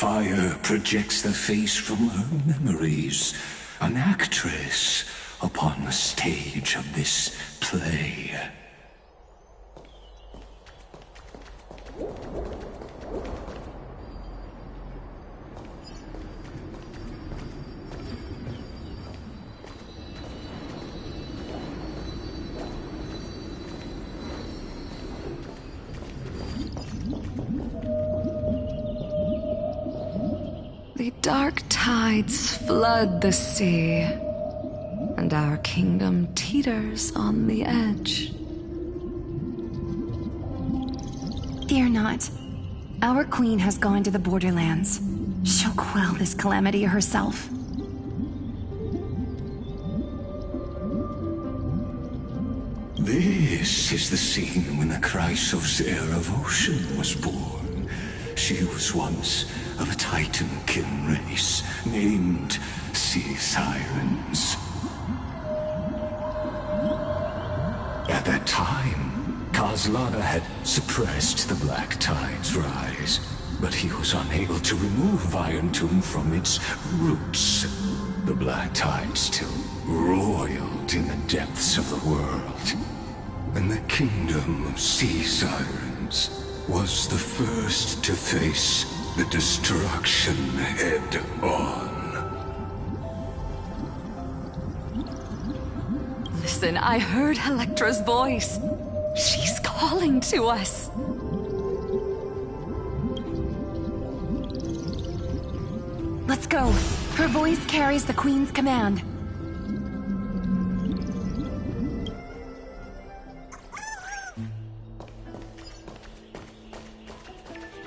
fire projects the face from her memories. An actress upon the stage of this play. The dark tides flood the sea, and our kingdom teeters on the edge. Fear not. Our queen has gone to the borderlands. She'll quell this calamity herself. This is the scene when the Chrysos heir of Ocean was born. She was once of a Titankin race named Sea Sirens. At that time, Kozlana had suppressed the Black Tide's rise, but he was unable to remove Iron Tomb from its roots. The Black Tide still roiled in the depths of the world, and the kingdom of Sea Sirens was the first to face the destruction head-on. Listen, I heard Electra's voice. She's calling to us. Let's go. Her voice carries the queen's command.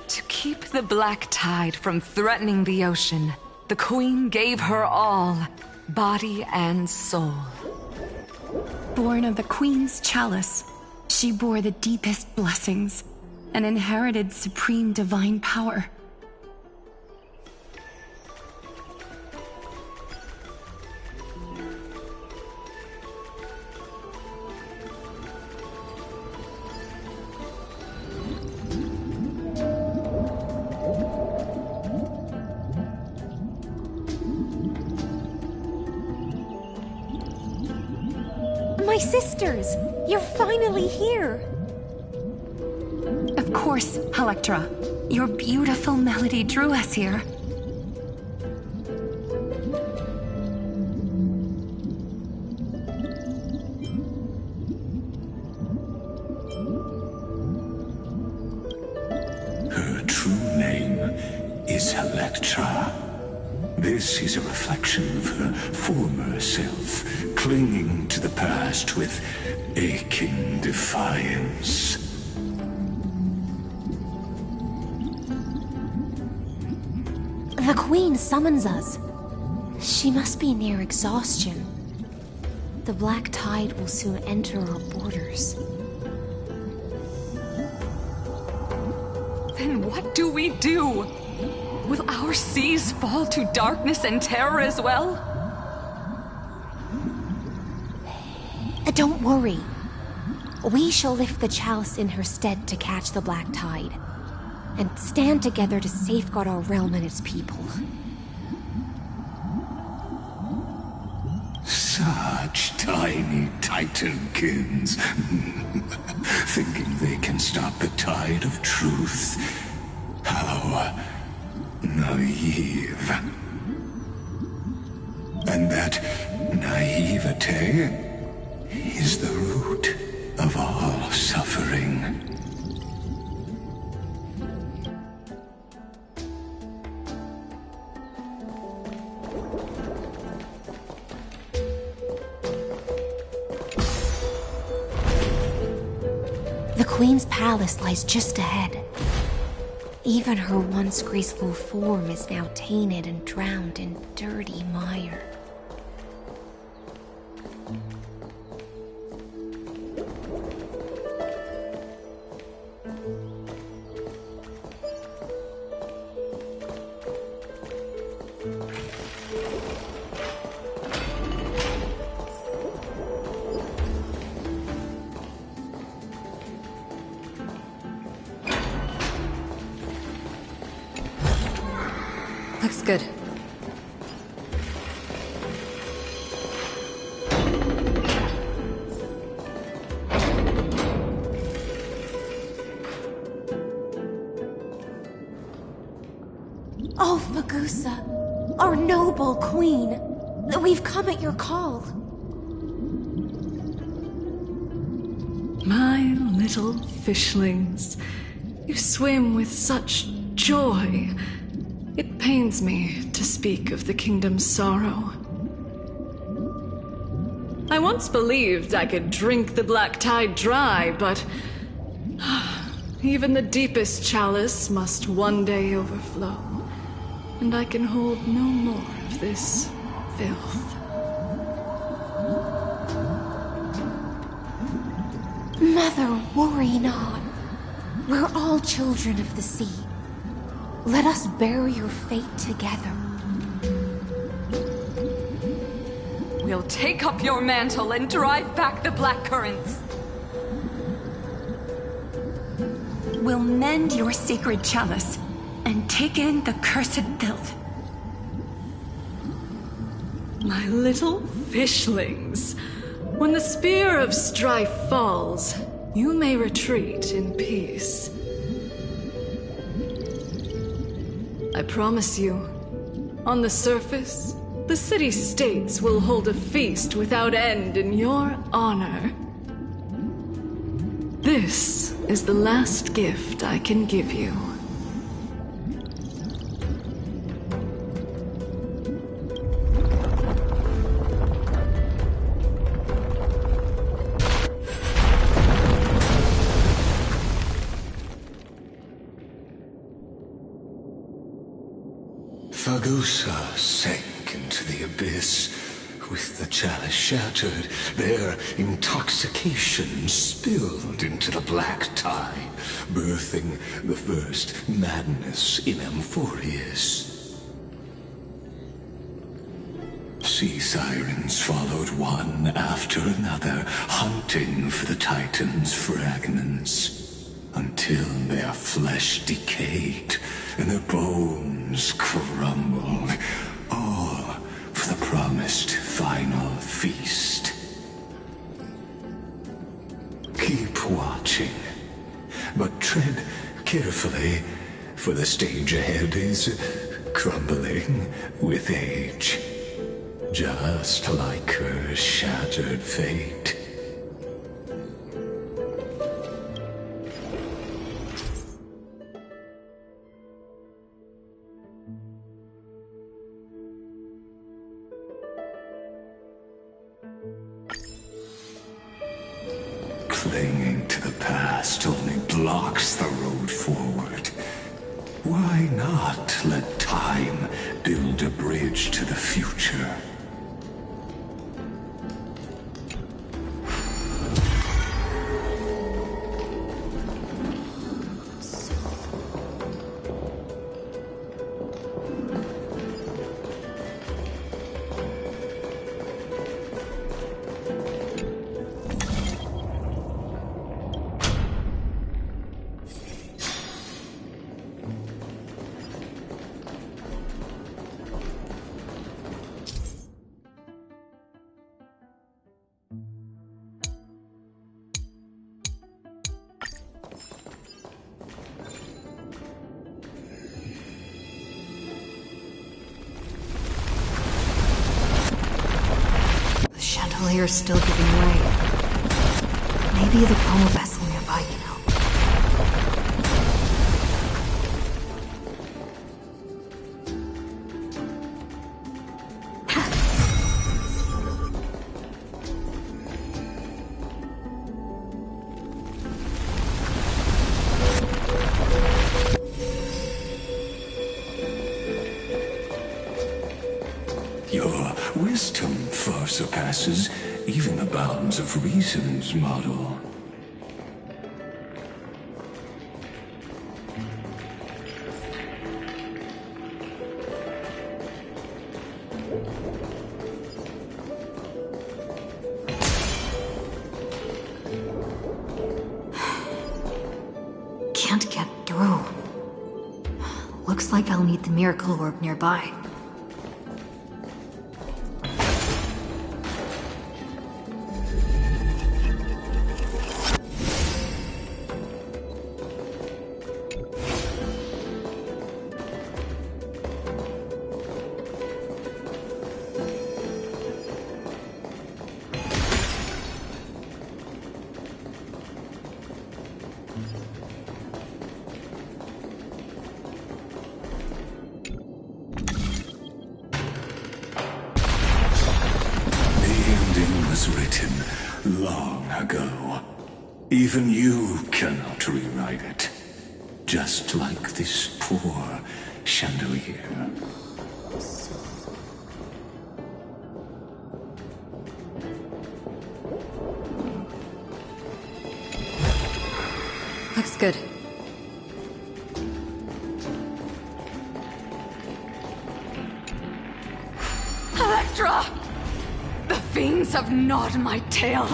To keep the Black Tide from threatening the ocean, the queen gave her all, body and soul. Born of the queen's chalice, she bore the deepest blessings and inherited supreme divine power. My sisters! You're finally here! Of course, Electra. Your beautiful melody drew us here. Her true name is Electra. This is a reflection of her former self, clinging to the past with aching defiance. The Queen summons us. She must be near exhaustion. The Black Tide will soon enter our borders. Then what do we do? Will our seas fall to darkness and terror as well? Don't worry. We shall lift the chalice in her stead to catch the Black Tide, and stand together to safeguard our realm and its people. Such tiny Titankins, thinking they can stop the tide of truth. How naive. And that naivete is the root of all suffering. The Queen's palace lies just ahead. Even her once graceful form is now tainted and drowned in dirty mire. Good. Oh, Fagusa, our noble queen. We've come at your call. My little fishlings, you swim with such joy. It pains me to speak of the kingdom's sorrow. I once believed I could drink the black tide dry, but even the deepest chalice must one day overflow, and I can hold no more of this filth. Mother, worry not. We're all children of the sea. Let us bear your fate together. We'll take up your mantle and drive back the black currents. We'll mend your sacred chalice and take in the cursed filth. My little fishlings, when the spear of strife falls, you may retreat in peace. I promise you, on the surface, the city-states will hold a feast without end in your honor. This is the last gift I can give you. Fagusa sank into the abyss. With the chalice shattered, their intoxication spilled into the black tide, birthing the first madness in Amphorius. Sea sirens followed one after another, hunting for the Titan's fragments, until their flesh decayed and their bones crumbled, all for the promised final feast. Keep watching, but tread carefully, for the stage ahead is crumbling with age, just like her shattered fate. Clinging to the past only blocks the road forward. Why not let time build a bridge to the future? Chandelier's still giving way. Maybe the coma vessel nearby can help. Your wisdom far surpasses even the bounds of reason's model. Can't get through. Looks like I'll need the miracle orb nearby. Written long ago. Even you cannot rewrite it. Just like this poor chandelier. Looks good. Electra! The fiends have gnawed my tail.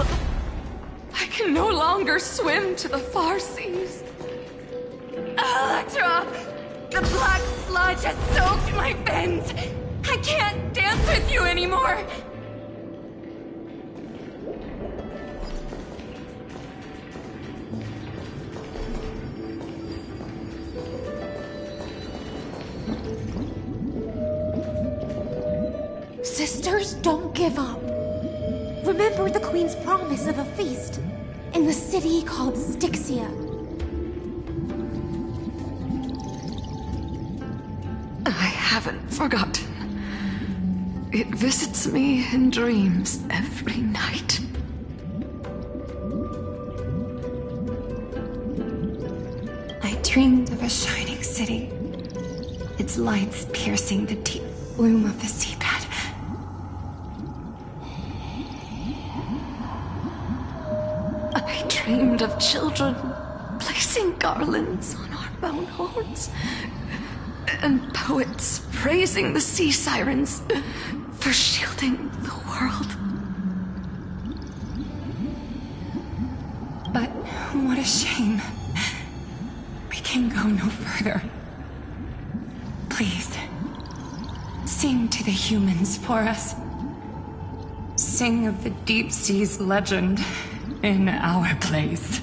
I can no longer swim to the far seas. Electra! The black sludge has soaked my fins. I can't dance with you anymore. Sisters, don't give up. Remember the Queen's promise of a feast in the city called Styxia. I haven't forgotten. It visits me in dreams every night. I dreamed of a shining city, its lights piercing the deep gloom of the seabed. I dreamed of children placing garlands on our bone horns, and poets praising the sea sirens for shielding the world. But what a shame. We can go no further. Please, sing to the humans for us. Sing of the deep sea's legend in our place.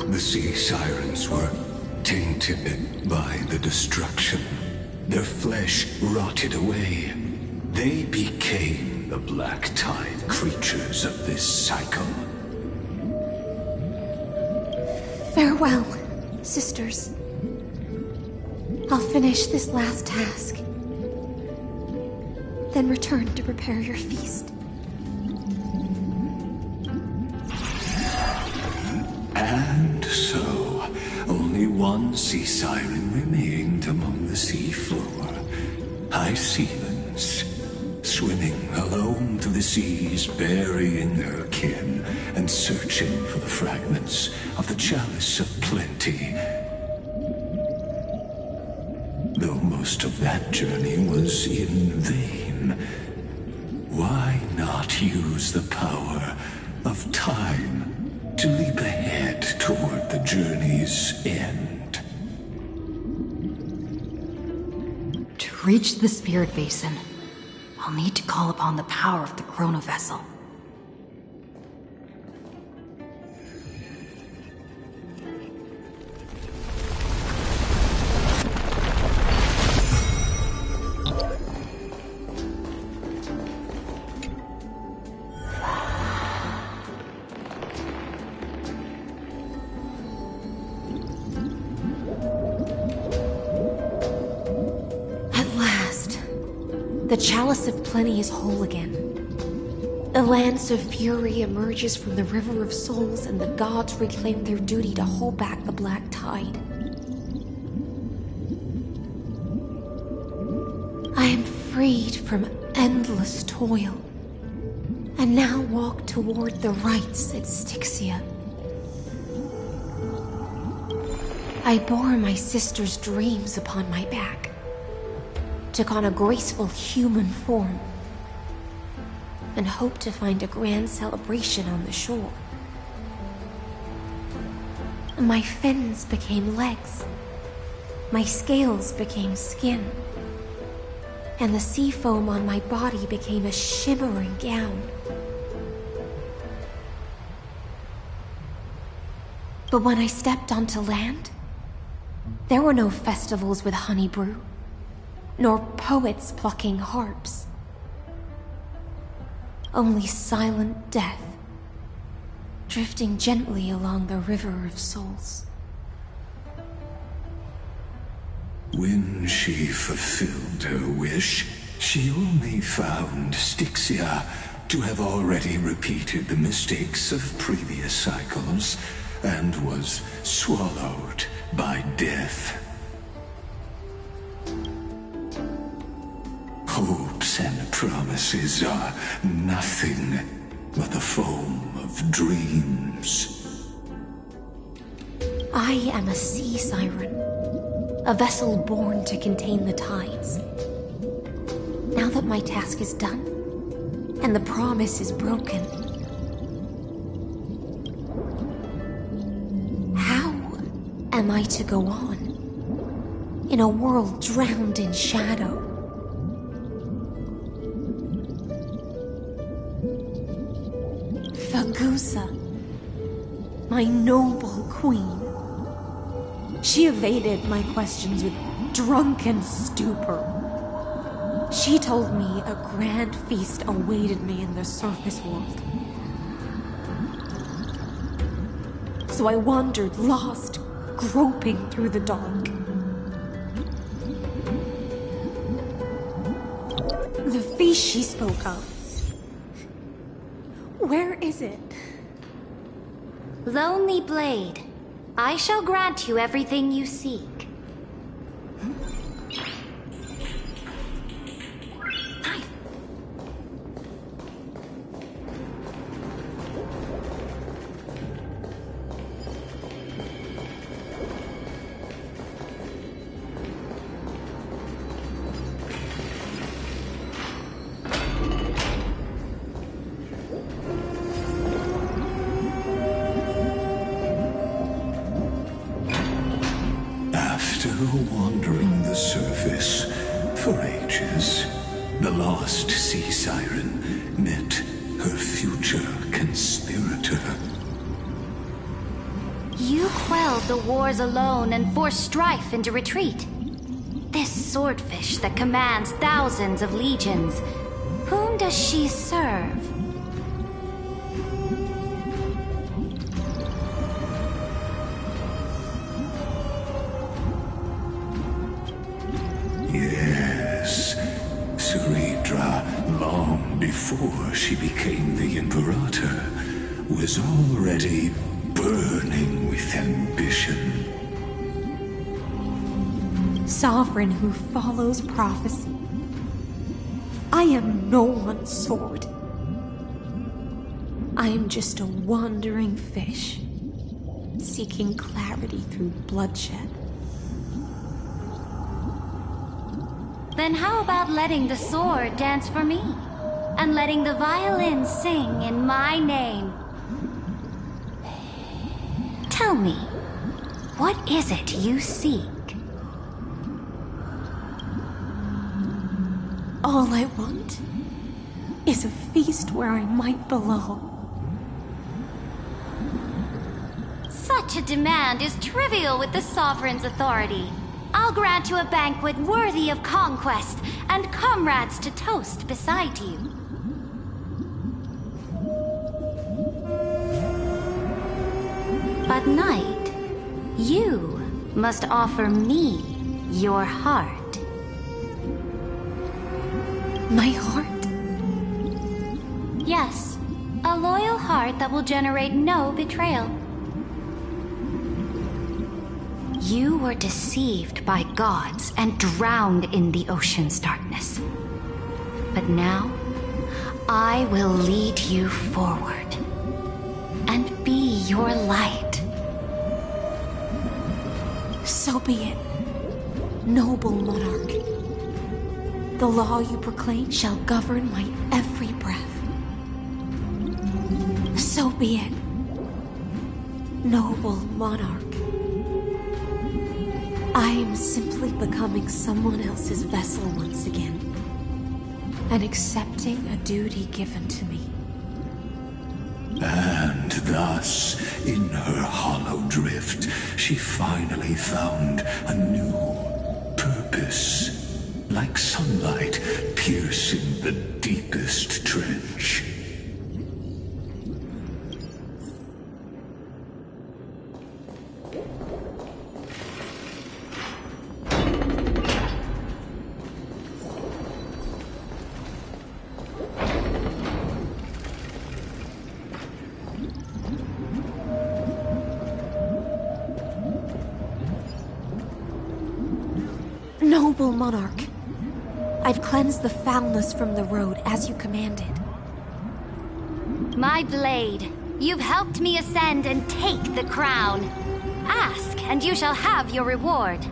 The sea sirens were tainted by the destruction. Their flesh rotted away. They became the black tide creatures of this cycle. Farewell, sisters. I'll finish this last task, then return to prepare your feast. And so, only one sea siren remained among the sea floor. High sealens, swimming alone to the seas, burying her kin, and searching for the fragments of the chalice of plenty. Though most of that journey was in vain, why not use the power of time to leap ahead toward the journey's end? To reach the spirit basin, I'll need to call upon the power of the chrono vessel. The chalice of plenty is whole again. A lance of fury emerges from the river of souls, and the gods reclaim their duty to hold back the black tide. I am freed from endless toil, and now walk toward the rites at Styxia. I bore my sister's dreams upon my back, took on a graceful human form, and hoped to find a grand celebration on the shore. My fins became legs, my scales became skin, and the sea foam on my body became a shimmering gown. But when I stepped onto land, there were no festivals with honey brew, nor poets plucking harps. Only silent death, drifting gently along the river of souls. When she fulfilled her wish, she only found Styxia to have already repeated the mistakes of previous cycles, and was swallowed by death. Hopes and promises are nothing but the foam of dreams. I am a sea siren, a vessel born to contain the tides. Now that my task is done, and the promise is broken, how am I to go on in a world drowned in shadow? Fagusa, my noble queen. She evaded my questions with drunken stupor. She told me a grand feast awaited me in the surface world. So I wandered, lost, groping through the dark. The feast she spoke of, where is it? Lonely Blade, I shall grant you everything you seek. After wandering the surface for ages, the lost sea siren met her future conspirator. You quelled the wars alone and forced strife into retreat. This swordfish that commands thousands of legions, whom does she serve? Yes, Suridra, long before she became the Imperator, was already burning with ambition. Sovereign who follows prophecy. I am no one's sword. I am just a wandering fish, seeking clarity through bloodshed. Then how about letting the sword dance for me? And letting the violin sing in my name? Tell me, what is it you seek? All I want is a feast where I might belong. Such a demand is trivial with the Sovereign's authority. I'll grant you a banquet worthy of conquest, and comrades to toast beside you. But Knight, you must offer me your heart. My heart? Yes, a loyal heart that will generate no betrayal. You were deceived by gods and drowned in the ocean's darkness. But now, I will lead you forward and be your light. So be it, noble monarch. The law you proclaim shall govern my every breath. So be it, noble monarch. I am simply becoming someone else's vessel once again, and accepting a duty given to me. And thus, in her hollow drift, she finally found a new purpose. Like sunlight piercing the deepest trench. Noble monarch, I've cleansed the foulness from the road as you commanded. My blade, you've helped me ascend and take the crown. Ask, and you shall have your reward.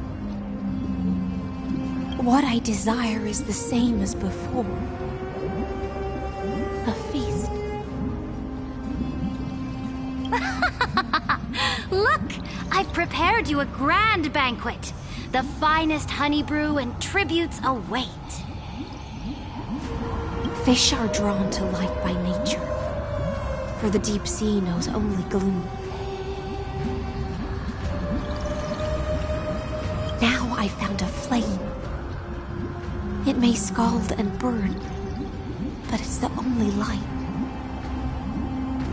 What I desire is the same as before. A feast. Look, I've prepared you a grand banquet. The finest honey brew and tributes await. Fish are drawn to light by nature, for the deep sea knows only gloom. Now I found a flame. It may scald and burn, but it's the only light.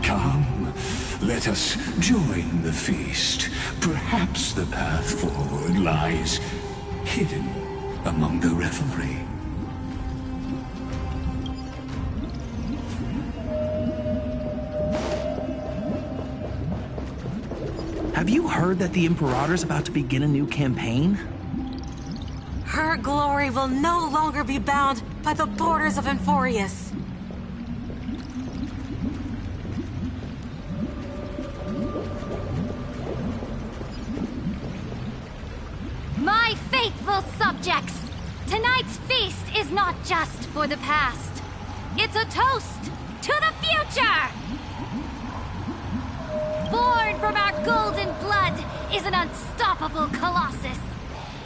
Come, let us join the feast. Perhaps the path forward lies hidden among the revelry. Have you heard that the Imperator's about to begin a new campaign? Her glory will no longer be bound by the borders of Emphorius. My faithful subjects, tonight's feast is not just for the past. It's a toast to the future! Born from our golden blood is an unstoppable colossus.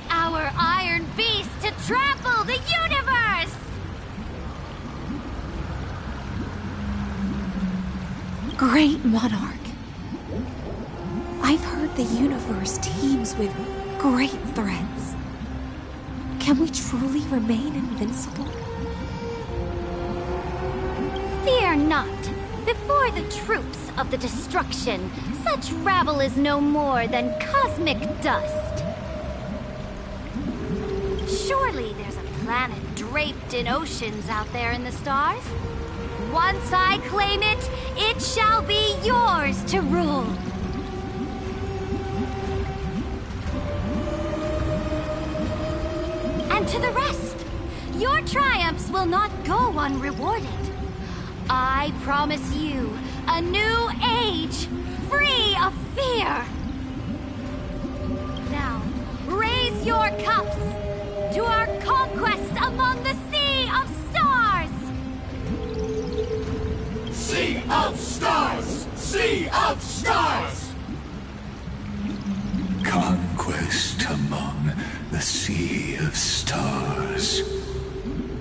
Our iron beast to trample the universe! Great monarch. I've heard the universe teems with great threats. Can we truly remain invincible? Fear not. Before the troops of the destruction, such rabble is no more than cosmic dust. Surely there's a planet draped in oceans out there in the stars. Once I claim it, it shall be yours to rule. And to the rest, your triumphs will not go unrewarded. I promise you a new age, free of fear. Now, raise your cups to our conquest among the Sea of Stars! Sea of Stars! Sea of Stars! Conquest among the Sea of Stars.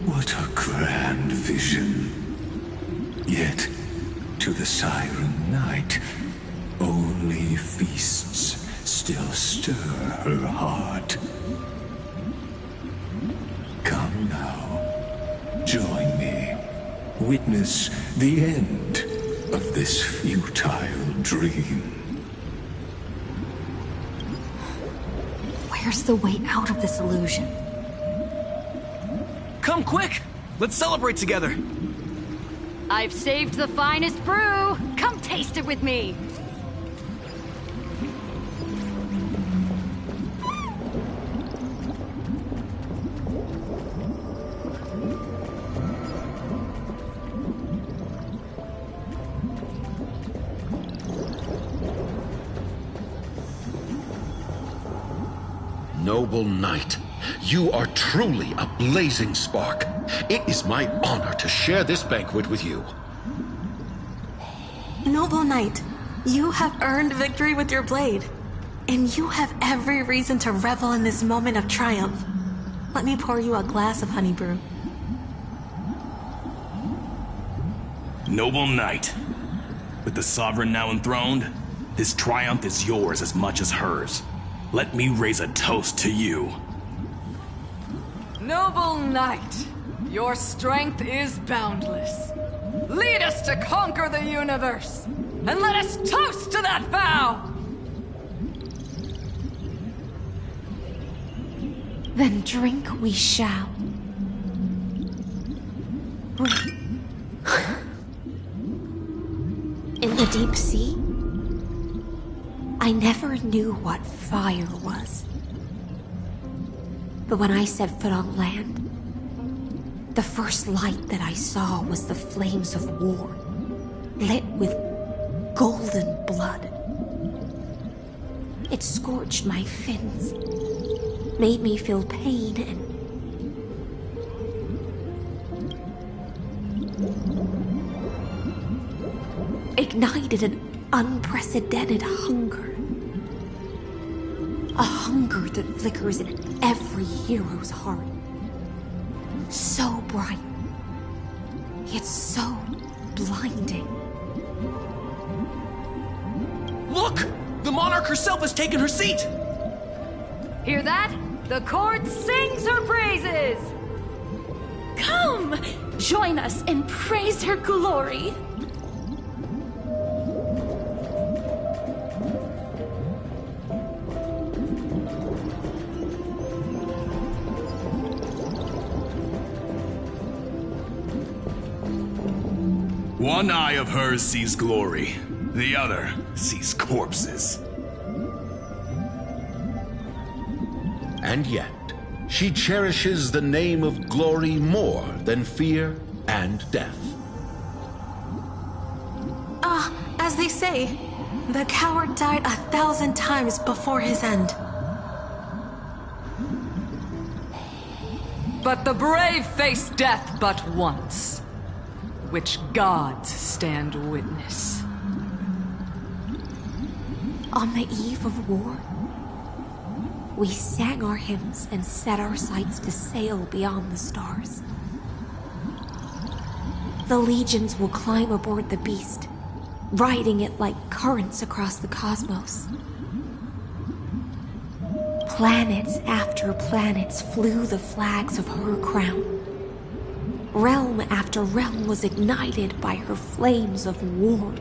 What a grand vision. Yet, to the Siren Knight, only feasts still stir her heart. Come now, join me. Witness the end of this futile dream. Where's the way out of this illusion? Come quick! Let's celebrate together! I've saved the finest brew! Come taste it with me! Noble knight, you are truly a blazing spark. It is my honor to share this banquet with you. Noble knight, you have earned victory with your blade. And you have every reason to revel in this moment of triumph. Let me pour you a glass of honey brew. Noble knight, with the sovereign now enthroned, this triumph is yours as much as hers. Let me raise a toast to you. Noble knight, your strength is boundless. Lead us to conquer the universe, and let us toast to that vow! Then drink we shall. In the deep sea, I never knew what fire was. But when I set foot on land, the first light that I saw was the flames of war, lit with golden blood. It scorched my fins, made me feel pain and ignited an unprecedented hunger. A hunger that flickers in every hero's heart. So bright, yet so blinding. Look! The monarch herself has taken her seat! Hear that? The court sings her praises! Come! Join us and praise her glory! One eye of hers sees glory, the other sees corpses. And yet, she cherishes the name of glory more than fear and death. As they say, the coward died 1,000 times before his end. But the brave face death but once, which gods stand witness. On the eve of war, we sang our hymns and set our sights to sail beyond the stars. The legions will climb aboard the beast, riding it like currents across the cosmos. Planets after planets flew the flags of her crown. Realm after realm was ignited by her flames of war.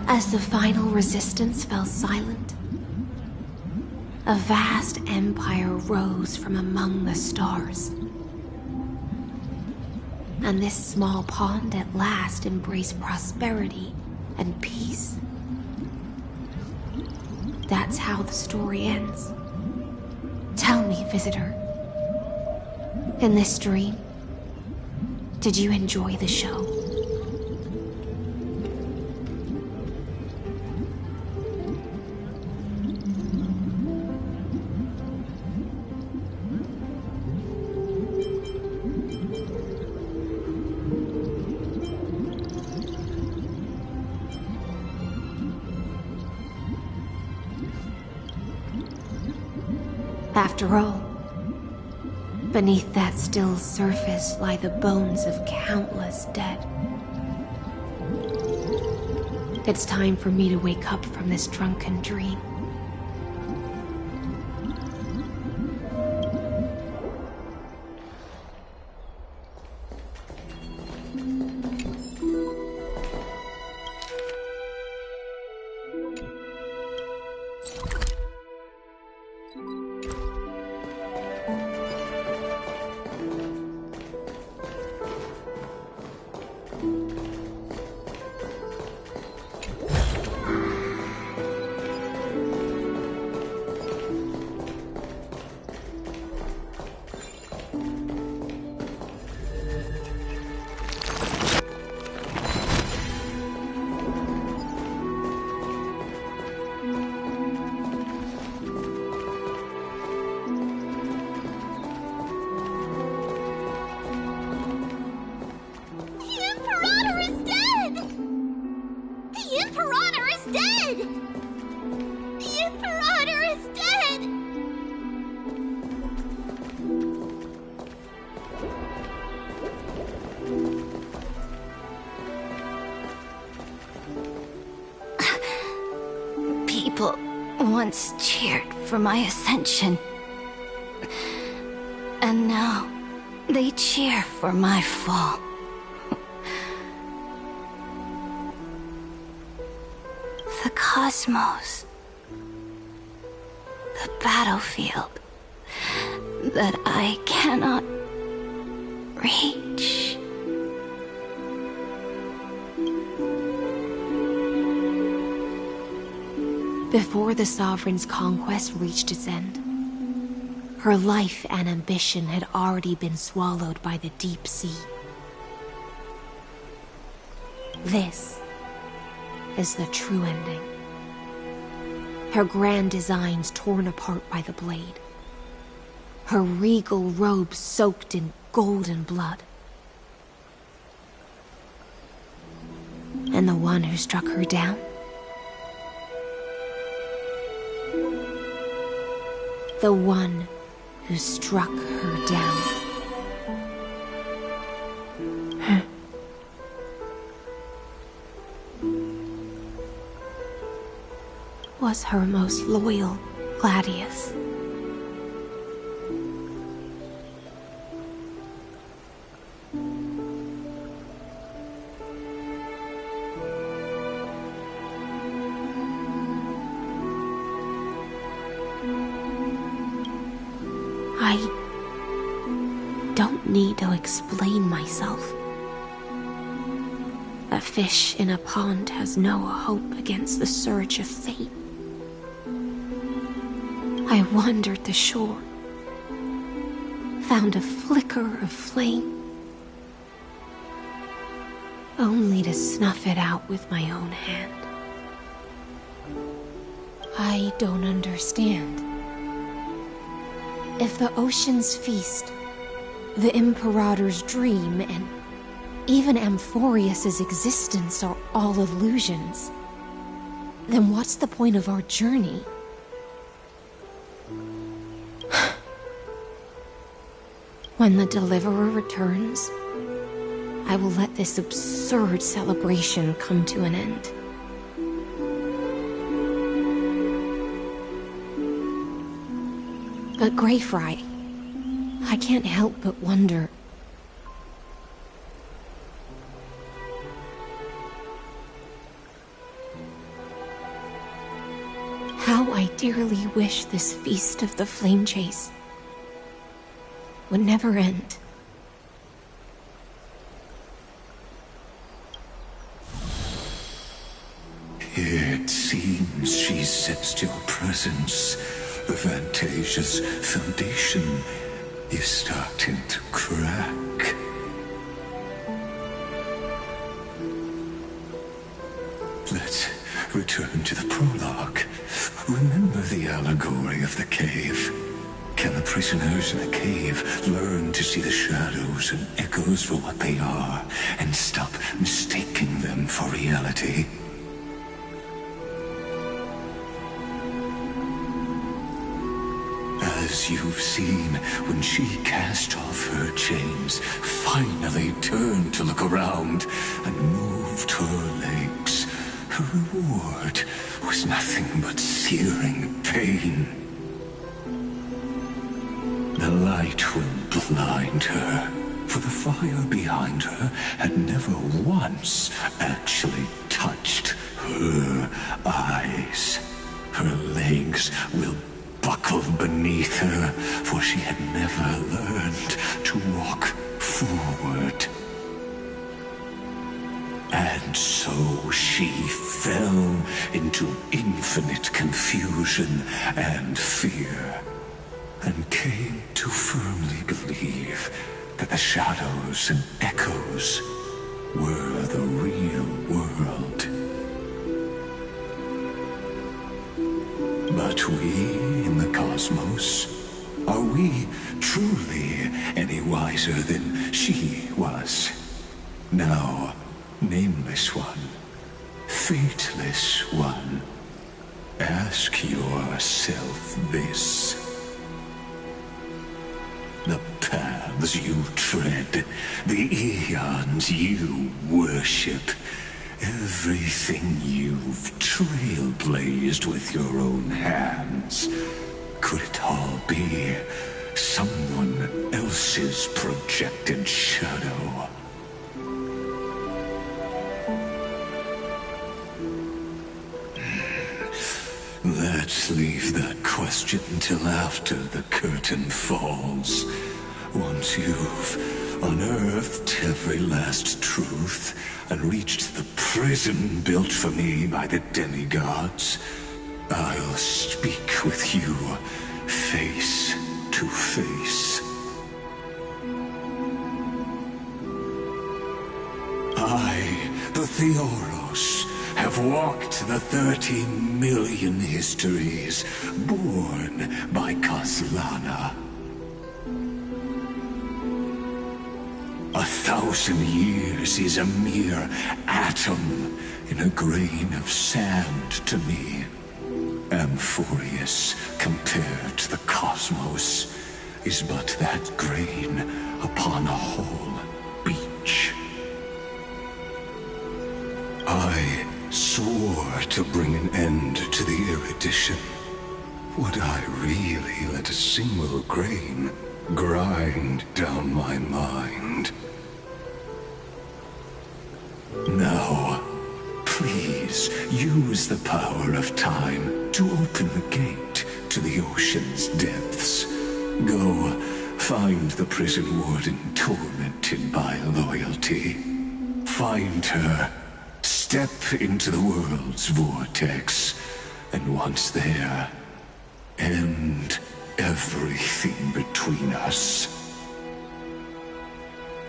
As the final resistance fell silent, a vast empire rose from among the stars. And this small pond at last embraced prosperity and peace. That's how the story ends. Tell me, visitor, in this dream, did you enjoy the show? After all, beneath that still surface lie the bones of countless dead. It's time for me to wake up from this drunken dream. people once cheered for my ascension. And now they cheer for my fall. The cosmos. The battlefield that I cannot reach. Before the Sovereign's conquest reached its end, her life and ambition had already been swallowed by the deep sea. This is the true ending. Her grand designs torn apart by the blade. Her regal robe soaked in golden blood. And the one who struck her down? The one who struck her down. Was her most loyal Gladius. I don't need to explain myself. A fish in a pond has no hope against the surge of fate. I wandered the shore, found a flicker of flame, only to snuff it out with my own hand. I don't understand. If the ocean's feast, the Imperator's dream, and even Amphorius's existence are all illusions, then what's the point of our journey? When the Deliverer returns, I will let this absurd celebration come to an end. But Greyfry, I can't help but wonder. How I dearly wish this feast of the Flame Chase would never end. It seems she sensed your presence. The Fantasia's foundation is starting to crack. Let's return to the prologue. Remember the allegory of the cave? Can the prisoners in the cave learn to see the shadows and echoes for what they are, and stop mistaking them for reality? As you've seen, when she cast off her chains, finally turned to look around, and moved her legs, her reward was nothing but searing pain. The light will blind her, for the fire behind her had never once actually touched her eyes. Her legs will buckle beneath her, for she had never learned to walk forward. And so she fell into infinite confusion and fear, and came to firmly believe that the shadows and echoes were the real world. But we in the cosmos, are we truly any wiser than she was? Now, nameless one, fateless one, ask yourself this. The paths you tread, the eons you worship, Everything you've trailblazed with your own hands, could it all be someone else's projected shadow? Let's leave that question till after the curtain falls. Once you've unearthed every last truth and reached the prison built for me by the demigods, I'll speak with you face to face. I, the Theoros, have walked the 30 million histories born by Kaslana. 1,000 years is a mere atom in a grain of sand to me. Amphorius, compared to the cosmos, is but that grain upon a whole beach. I swore to bring an end to the erudition. Would I really let a single grain grind down my mind? Now, please use the power of time to open the gate to the ocean's depths. Go, find the prison warden tormented by loyalty. Find her, step into the world's vortex, and once there, end everything between us.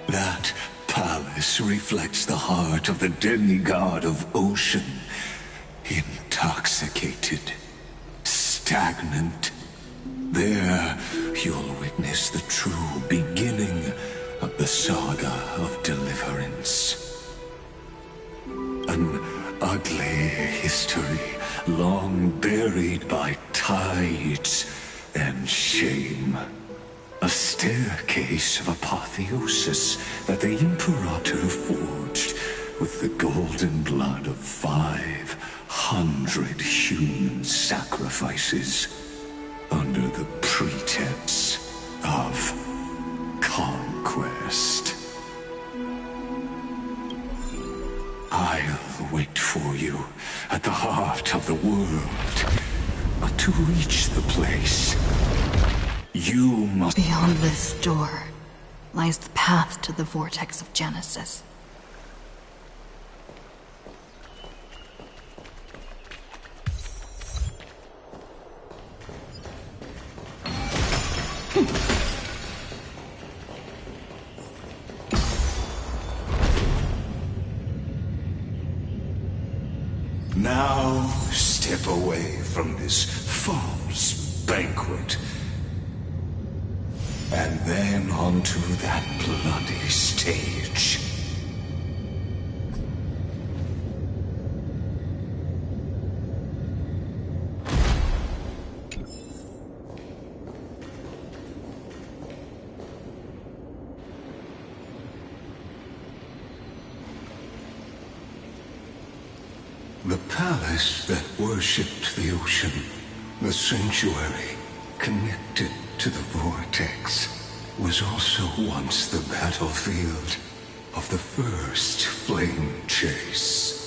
That palace reflects the heart of the demigod of ocean. Intoxicated, stagnant. There, you'll witness the true beginning of the saga of deliverance. An ugly history, long buried by tides and shame. A staircase of apotheosis that the Imperator forged with the golden blood of 500 human sacrifices under the pretense of conquest. I'll wait for you at the heart of the world. But to reach the place, you must... Beyond this door lies the path to the vortex of Genesis. Now step away from this false banquet. And then onto that bloody stage. The palace that worshipped the ocean, the sanctuary connected to the vortex, was also once the battlefield of the first flame chase.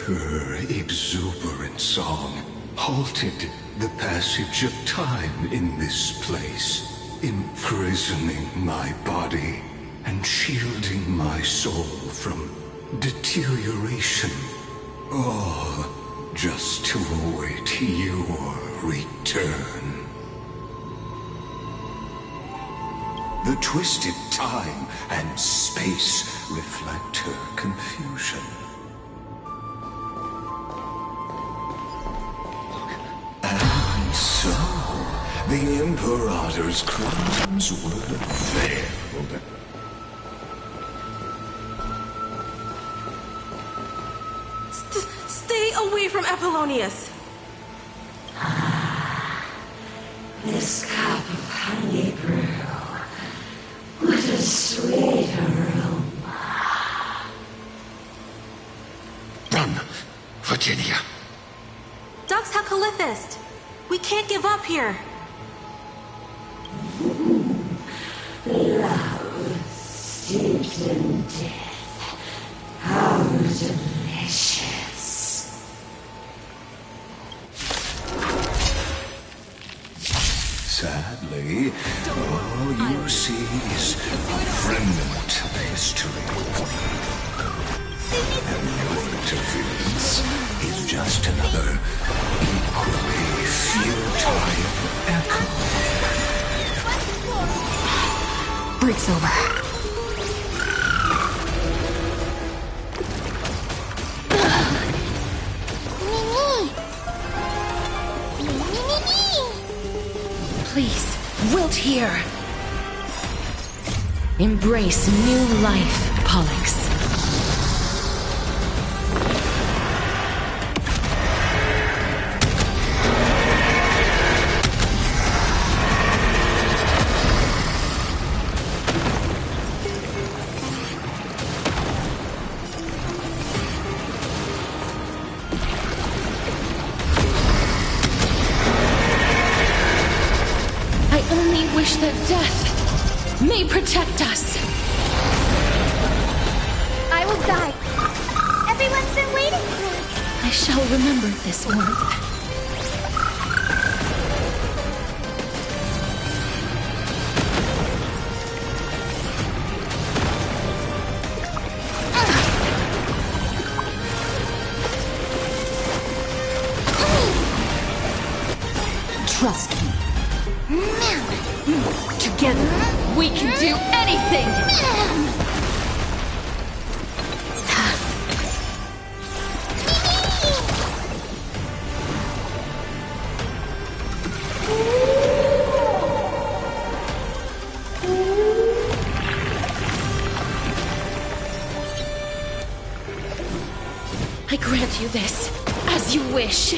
Her exuberant song halted the passage of time in this place, imprisoning my body and shielding my soul from deterioration, all just to await your return. The twisted time and space reflect her confusion. And so, the Imperator's crimes were veiled. Stay away from Apollonius! This cup of honey brew. What a sweet aroma. Run, Virginia. Dux Hakalithist! We can't give up here! Love steeped in death. How delicious. Sadly, all you see is a remnant of history. And your interference is just another equally futile echo. Break's over. Please, wilt here. Embrace new life, Pollux. Wish that death may protect us. I will die. Everyone's been waiting for us. I shall remember this warmth. Trust me. Together, we can do anything! I grant you this, as you wish.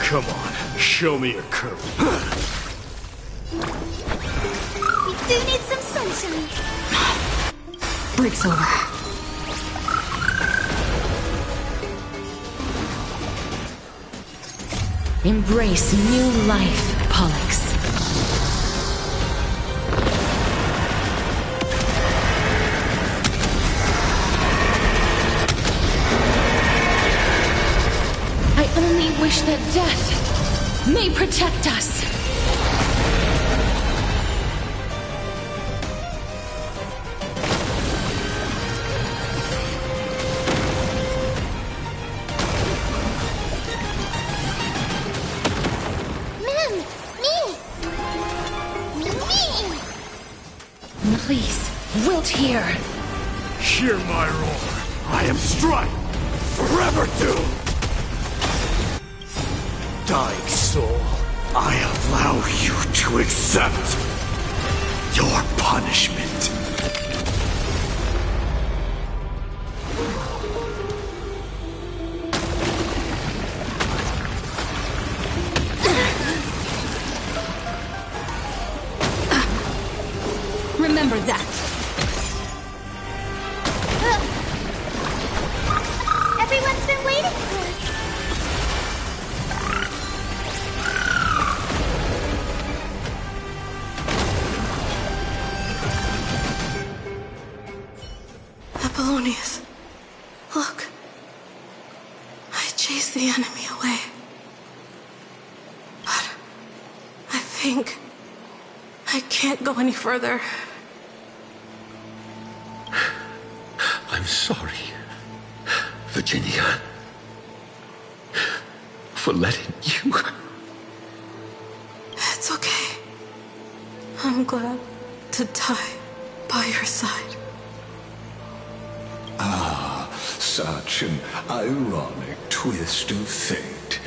Come on, show me your courage. We do need some sunshine. Break's over. Embrace new life, Pollux. I only wish that death may protect us. Please, wilt hear. Hear my roar. I am Strife, forever doomed. Dying soul, I allow you to accept your punishment. Remember that. Everyone's been waiting for us. Apollonius, look. I chased the enemy away. But I think I can't go any further. I'm sorry, Virginia, for letting you. It's okay. I'm glad to die by your side. such an ironic twist of fate.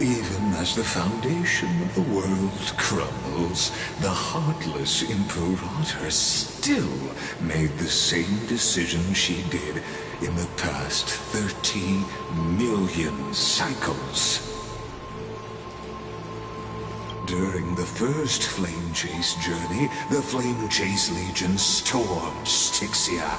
Even as the foundation of the world crumbles, the heartless Imperator still made the same decision she did in the past 30 million cycles. During the first Flame Chase journey, the Flame Chase Legion stormed Styxia.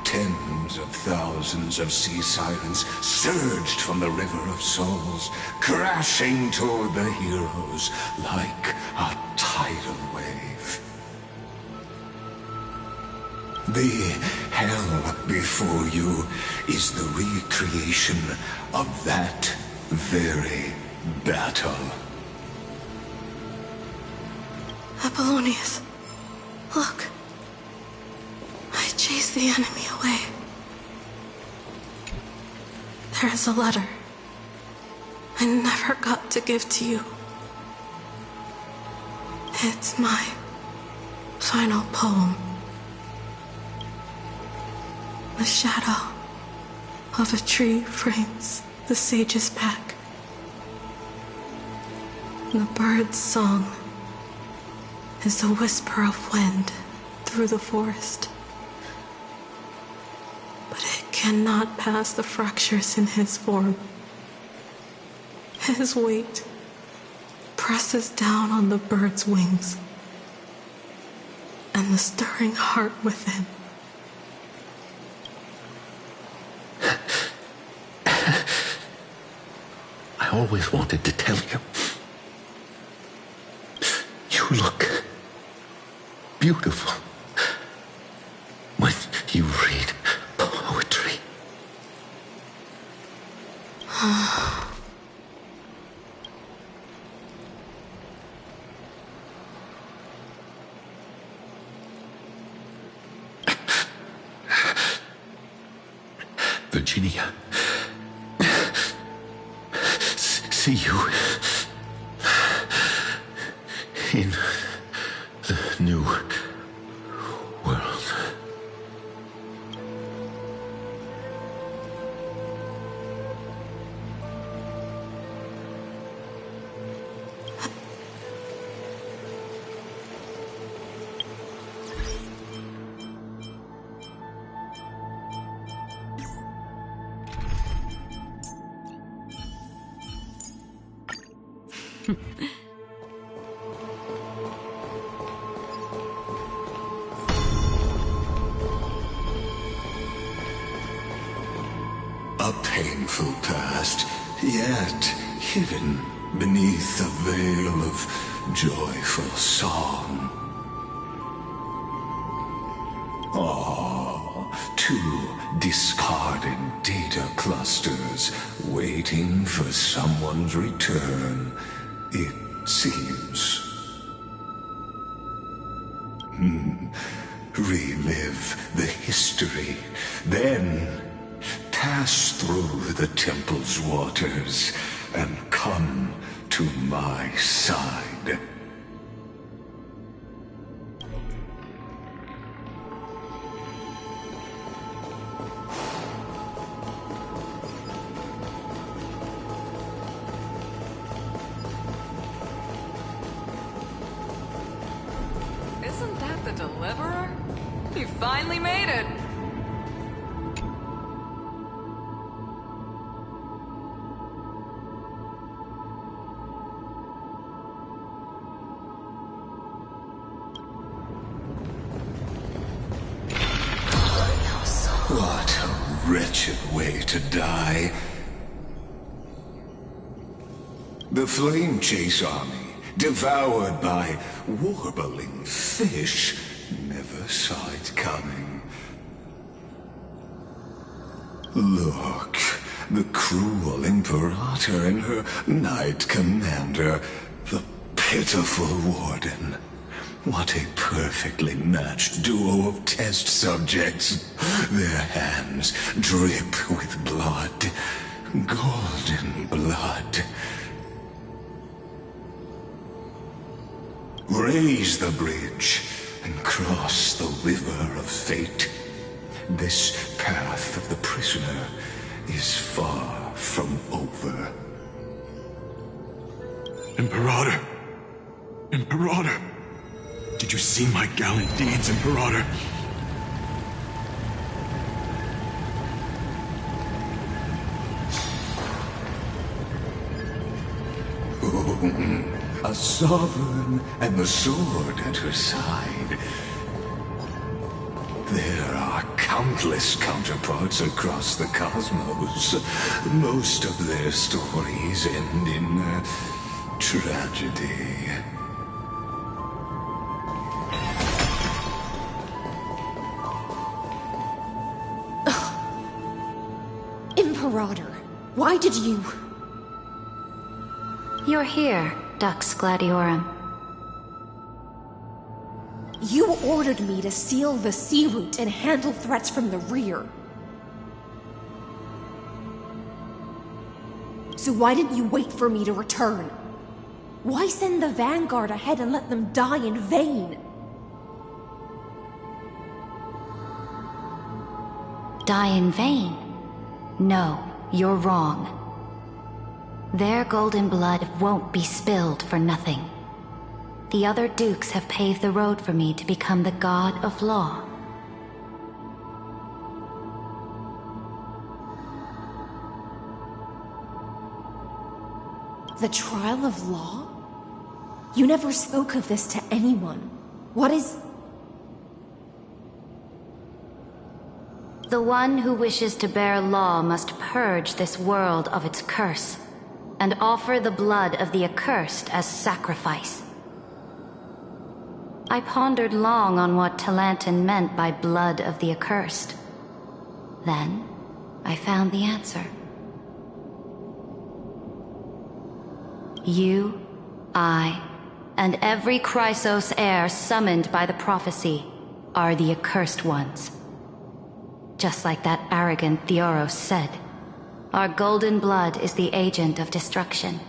Tens of thousands of sea sirens surged from the River of Souls, crashing toward the heroes like a tidal wave. The hell before you is the recreation of that very battle. Apollonius, look. I chased the enemy away. There is a letter I never got to give to you. It's my final poem. The shadow of a tree frames the sage's back. The bird's song is the whisper of wind through the forest. But it cannot pass the fractures in his form. His weight presses down on the bird's wings and the stirring heart within. I always wanted to tell you. You look beautiful when you read poetry. Virginia, see you in the new world. A painful past, yet hidden beneath a veil of joyful song. Two discarded data clusters waiting for someone's return, it seems. Relive the history, then pass through the temple's waters and come to my side. Isn't that the Deliverer? He finally made it! What a wretched way to die. The Flame Chase army, devoured by warbling fish, never saw it coming. Look, the cruel Imperator and her Knight Commander, the pitiful Warden. What a perfectly matched duo of test subjects. Their hands drip with blood, golden blood. Raise the bridge, and cross the river of fate. This path of the prisoner is far from over. Imperator! Imperator! Did you see my gallant deeds, Imperator? A sovereign and the sword at her side. There are countless counterparts across the cosmos. Most of their stories end in tragedy. Imperator, why did you... You're here, Dux Gladiorum. You ordered me to seal the sea route and handle threats from the rear. So why didn't you wait for me to return? Why send the vanguard ahead and let them die in vain? Die in vain? No, you're wrong. Their golden blood won't be spilled for nothing. The other dukes have paved the road for me to become the god of law. The trial of law? You never spoke of this to anyone. What is... The one who wishes to bear law must purge this world of its curse, and offer the blood of the accursed as sacrifice. I pondered long on what Talantin meant by blood of the accursed. Then, I found the answer. You, I, and every Chrysos heir summoned by the prophecy are the accursed ones. Just like that arrogant Theoros said, our golden blood is the agent of destruction,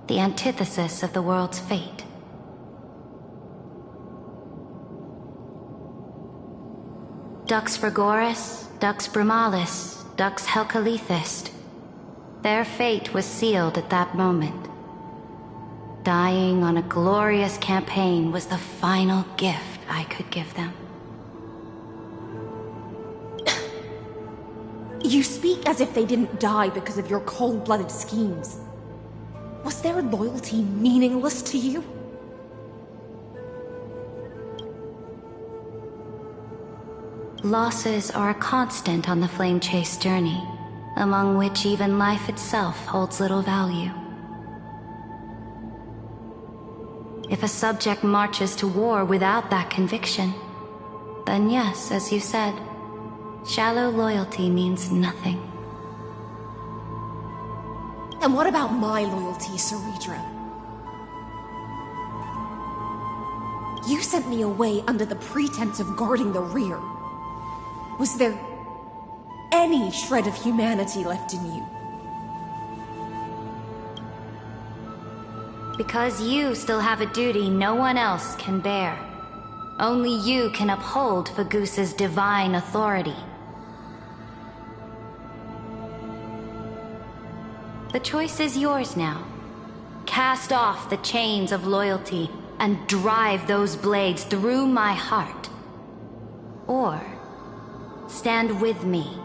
the antithesis of the world's fate. Dux Frigoris, Dux Brumalis, Dux Helcalethist. Their fate was sealed at that moment. Dying on a glorious campaign was the final gift I could give them. You speak as if they didn't die because of your cold-blooded schemes. Was their loyalty meaningless to you? Losses are a constant on the Flame Chase journey, among which even life itself holds little value. If a subject marches to war without that conviction, then yes, as you said, shallow loyalty means nothing. And what about my loyalty, Ceridra? You sent me away under the pretense of guarding the rear. Was there any shred of humanity left in you? Because you still have a duty no one else can bear. Only you can uphold Fagoos's divine authority. The choice is yours now. Cast off the chains of loyalty and drive those blades through my heart. Or stand with me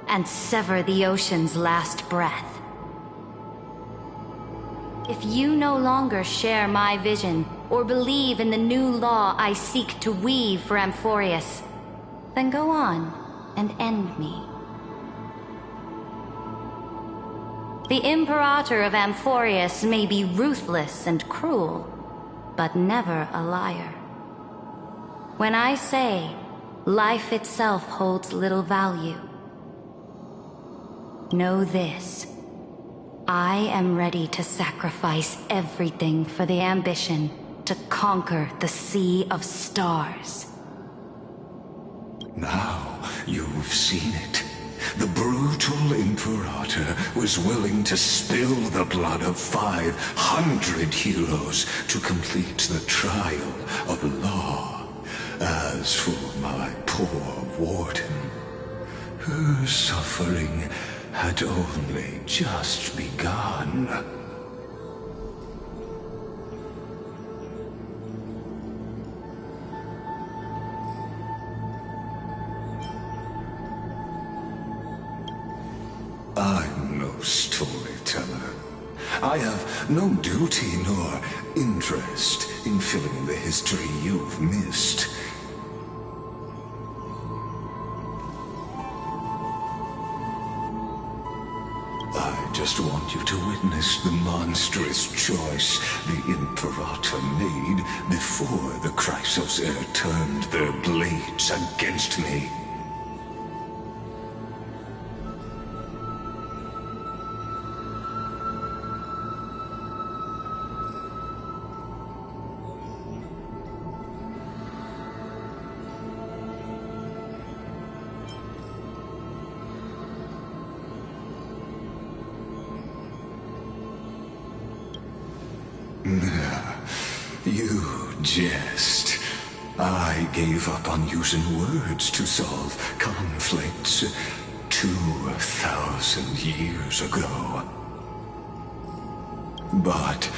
and sever the ocean's last breath. If you no longer share my vision or believe in the new law I seek to weave for Amphorius, then go on and end me. The Imperator of Amphorius may be ruthless and cruel, but never a liar. When I say life itself holds little value, know this. I am ready to sacrifice everything for the ambition to conquer the Sea of Stars. Now you've seen it. The brutal Imperator was willing to spill the blood of 500 heroes to complete the trial of law. As for my poor warden, her suffering had only just begun. I'm no storyteller. I have no duty nor interest in filling in the history you've missed. I just want you to witness the monstrous choice the Imperator made before the Chrysos heir turned their blades against me. You jest. I gave up on using words to solve conflicts 2,000 years ago. But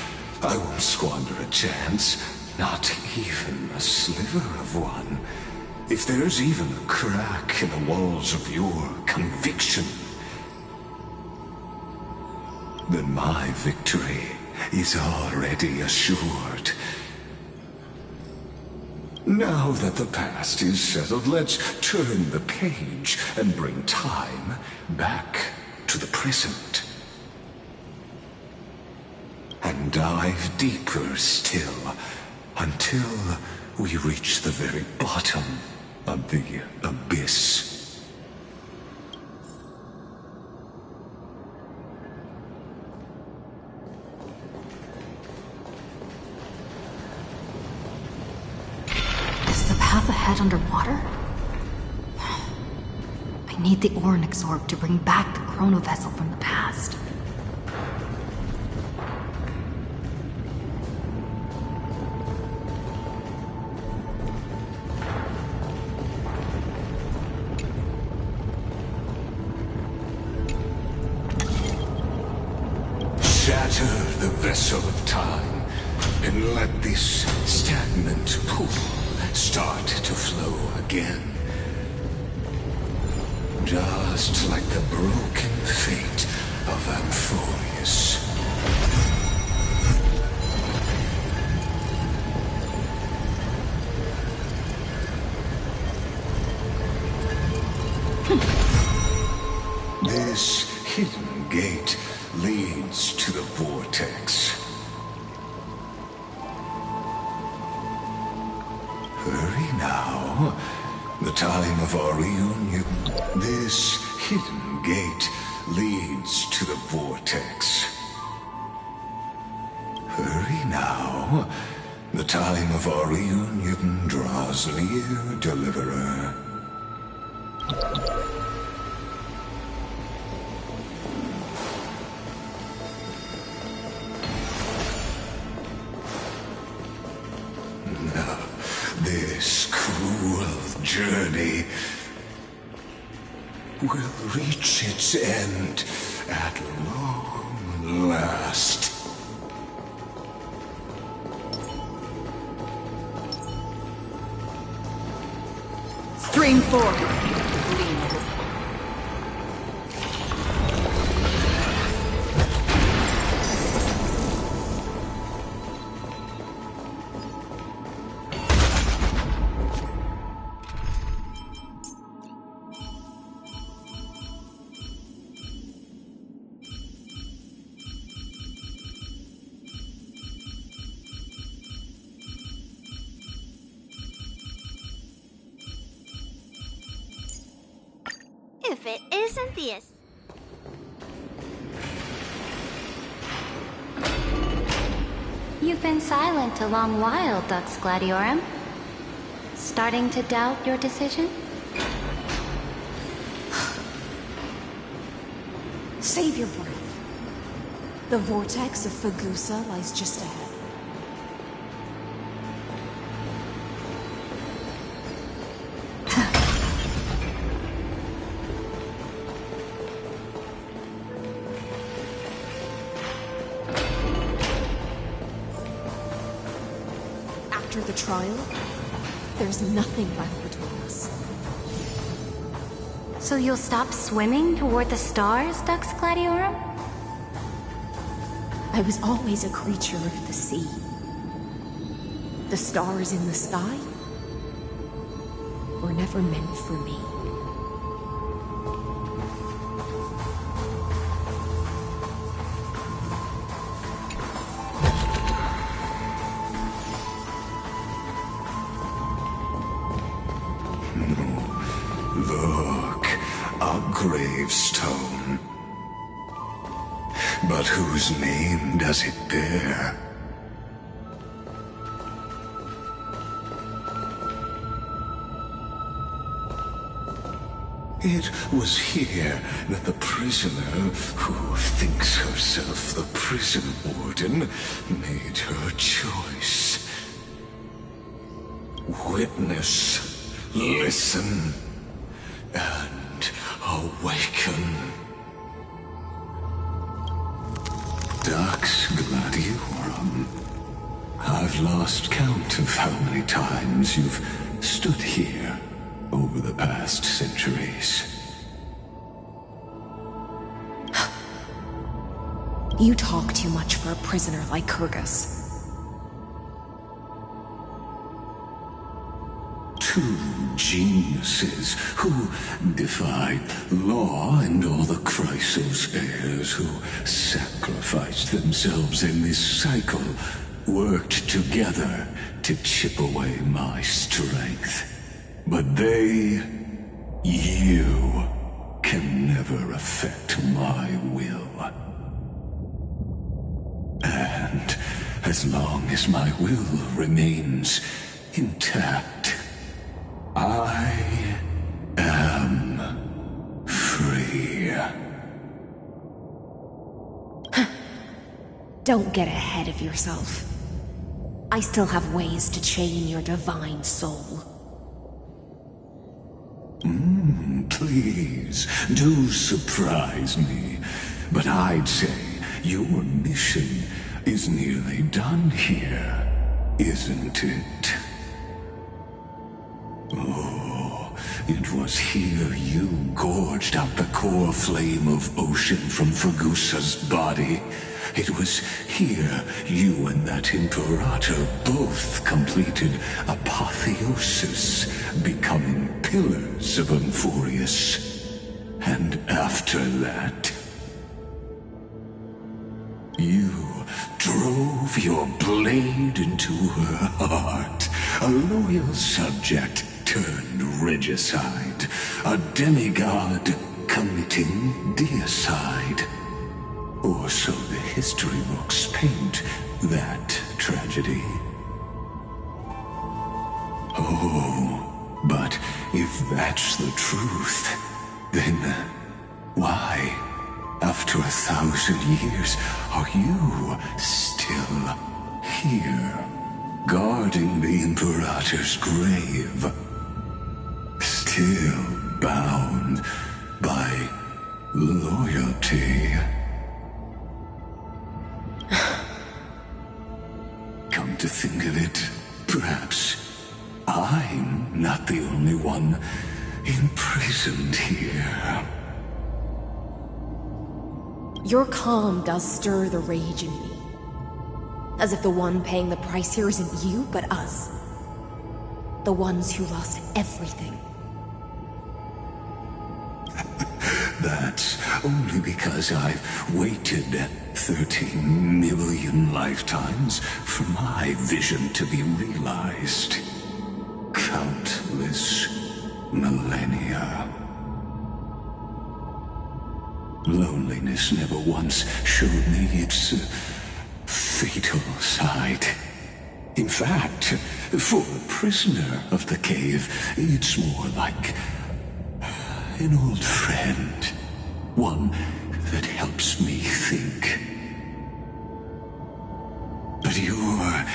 I won't squander a chance, not even a sliver of one. If there's even a crack in the walls of your conviction, then my victory is already assured. Now that the past is settled, let's turn the page and bring time back to the present. And dive deeper still, until we reach the very bottom of the abyss. Path ahead underwater? I need the Oryx orb to bring back the chrono vessel from the past. Shatter the vessel of time, and let this stagnant pool start to flow again. Just like the broken fate of Amphorius. This hidden gate leads to the vortex. Hurry now. The time of our reunion. This hidden gate leads to the vortex. Hurry now. The time of our reunion draws near, deliverer. This cruel journey will reach its end at long last. Stream forward. If it isn't this. You've been silent a long while, Dux Gladiorum. Starting to doubt your decision? Save your breath. The vortex of Fagusa lies just ahead. after the trial, there's nothing left between us. So you'll stop swimming toward the stars, Dux Gladiorum? I was always a creature of the sea. The stars in the sky were never meant for me. Look, a gravestone. But whose name does it bear? It was here that the prisoner, who thinks herself the prison warden, made her choice. Witness, listen, and awaken. Dux Gladiorum. I've lost count of how many times you've stood here over the past centuries. You talk too much for a prisoner like Kyrgyz. Two geniuses who defied law and all the Chrysos heirs who sacrificed themselves in this cycle worked together to chip away my strength. But they, you, can never affect my will. And as long as my will remains intact, I am free. Don't get ahead of yourself. I still have ways to chain your divine soul. Please, do surprise me. But I'd say your mission is nearly done here, isn't it? Oh, it was here you gorged out the core flame of ocean from Fergusa's body. It was here you and that Imperator both completed apotheosis, becoming pillars of Amphorius. And after that, you drove your blade into her heart, a loyal subject turned regicide, a demigod committing deicide. Or so the history books paint that tragedy. Oh, but if that's the truth, then why, after 1,000 years, are you still here, guarding the Imperator's grave? Still bound by loyalty. Come to think of it, perhaps I'm not the only one imprisoned here. Your calm does stir the rage in me. As if the one paying the price here isn't you, but us. The ones who lost everything. That's only because I've waited 13 million lifetimes for my vision to be realized. Countless millennia. Loneliness never once showed me its fatal side. In fact, for a prisoner of the cave, it's more like an old friend. One that helps me think. But you're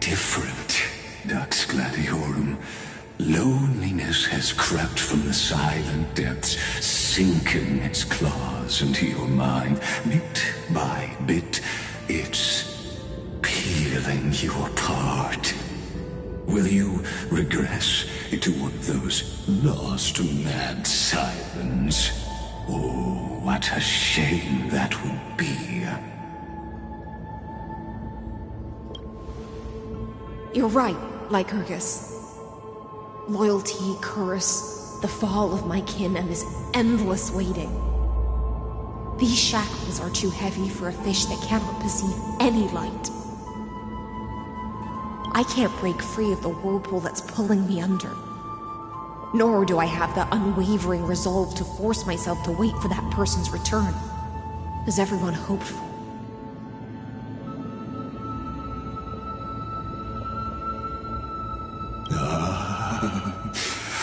different, Dux Gladiorum. Loneliness has crept from the silent depths, sinking its claws into your mind. Bit by bit, it's peeling you apart. Will you regress into one of those lost mad sirens? Oh, what a shame that would be. You're right, Lycurgus. Loyalty, curse, the fall of my kin, and this endless waiting. These shackles are too heavy for a fish that cannot perceive any light. I can't break free of the whirlpool that's pulling me under. Nor do I have the unwavering resolve to force myself to wait for that person's return, as everyone hoped for.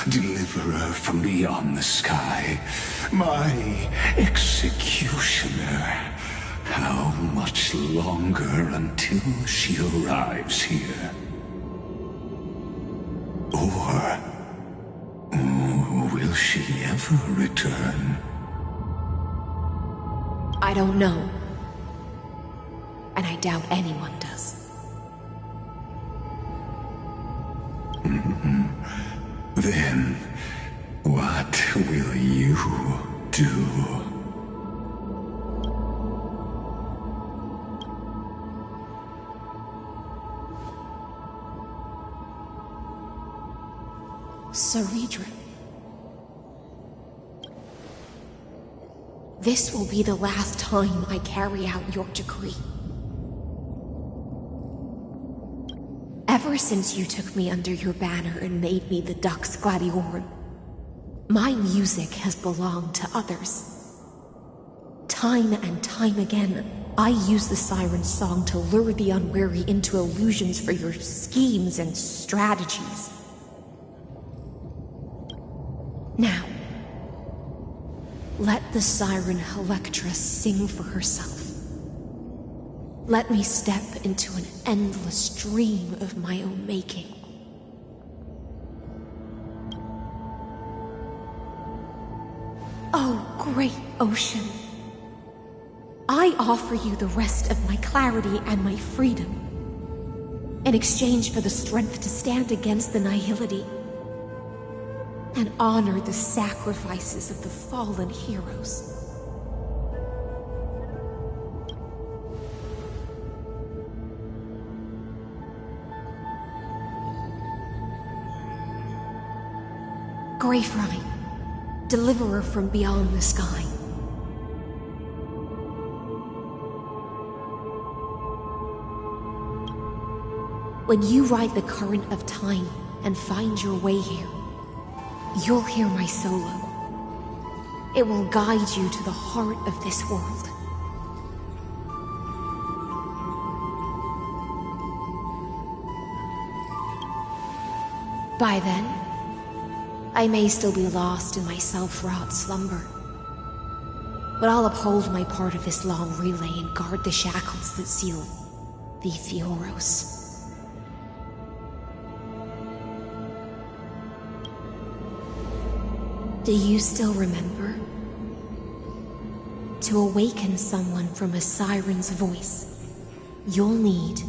Deliverer from beyond the sky, my executioner. How much longer until she arrives here? Or will she ever return? I don't know. And I doubt anyone does. Then, what will you do? Saridra. This will be the last time I carry out your decree. Ever since you took me under your banner and made me the Dux Gladiorum, my music has belonged to others. Time and time again, I use the siren's song to lure the unwary into illusions for your schemes and strategies. Now, let the siren Electra sing for herself. Let me step into an endless dream of my own making. Oh, great ocean. I offer you the rest of my clarity and my freedom, in exchange for the strength to stand against the nihility and honor the sacrifices of the fallen heroes. Greyfrine, deliverer from beyond the sky. When you ride the current of time and find your way here, you'll hear my solo. It will guide you to the heart of this world. By then, I may still be lost in my self-wrought slumber, but I'll uphold my part of this long relay and guard the shackles that seal the Theoros. Do you still remember? To awaken someone from a siren's voice, you'll need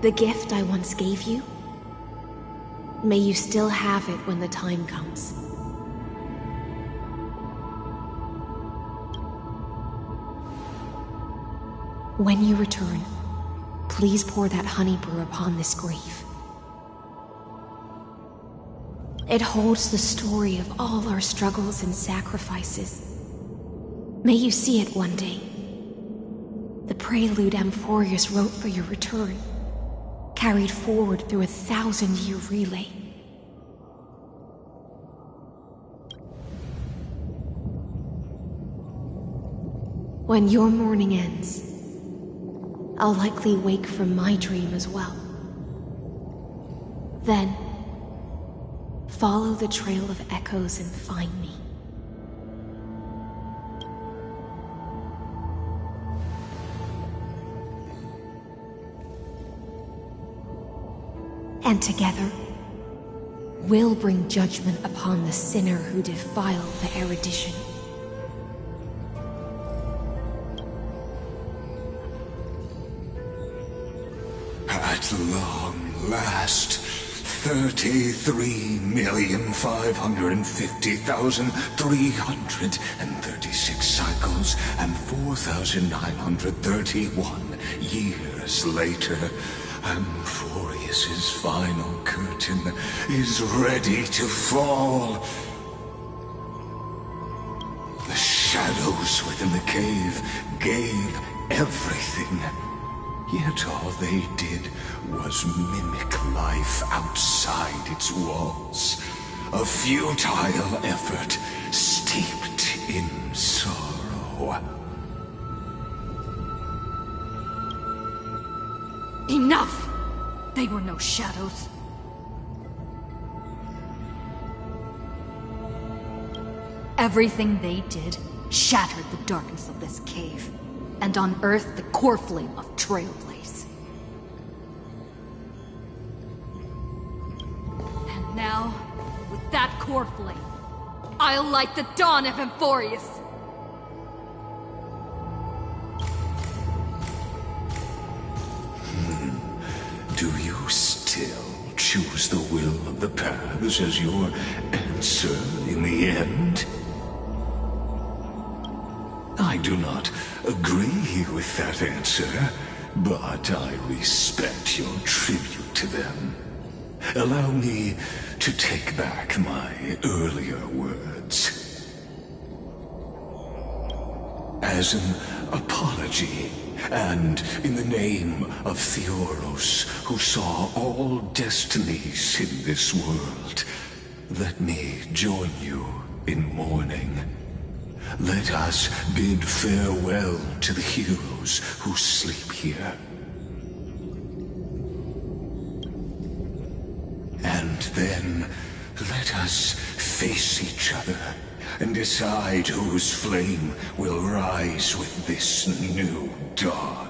the gift I once gave you. May you still have it when the time comes. When you return, please pour that honey brew upon this grave. It holds the story of all our struggles and sacrifices. May you see it one day. The prelude Amphorius wrote for your return, carried forward through a 1,000-year relay. When your morning ends, I'll likely wake from my dream as well. Then, follow the trail of echoes and find me. And together, will bring judgment upon the sinner who defiled the erudition. At long last, 33,550,336 cycles and 4,931 years later, Amphorius's final curtain is ready to fall. The shadows within the cave gave everything. Yet all they did was mimic life outside its walls. A futile effort steeped in sorrow. Enough! They were no shadows. Everything they did shattered the darkness of this cave, and unearthed the core flame of Trailblaze. And now, with that core flame, I'll light the dawn of Amphorius! Do you still choose the will of the paths as your answer in the end? I do not agree with that answer, but I respect your tribute to them. Allow me to take back my earlier words. As an apology, and in the name of Theoros, who saw all destinies in this world, let me join you in mourning. Let us bid farewell to the heroes who sleep here. And then, let us face each other and decide whose flame will rise with this new dawn.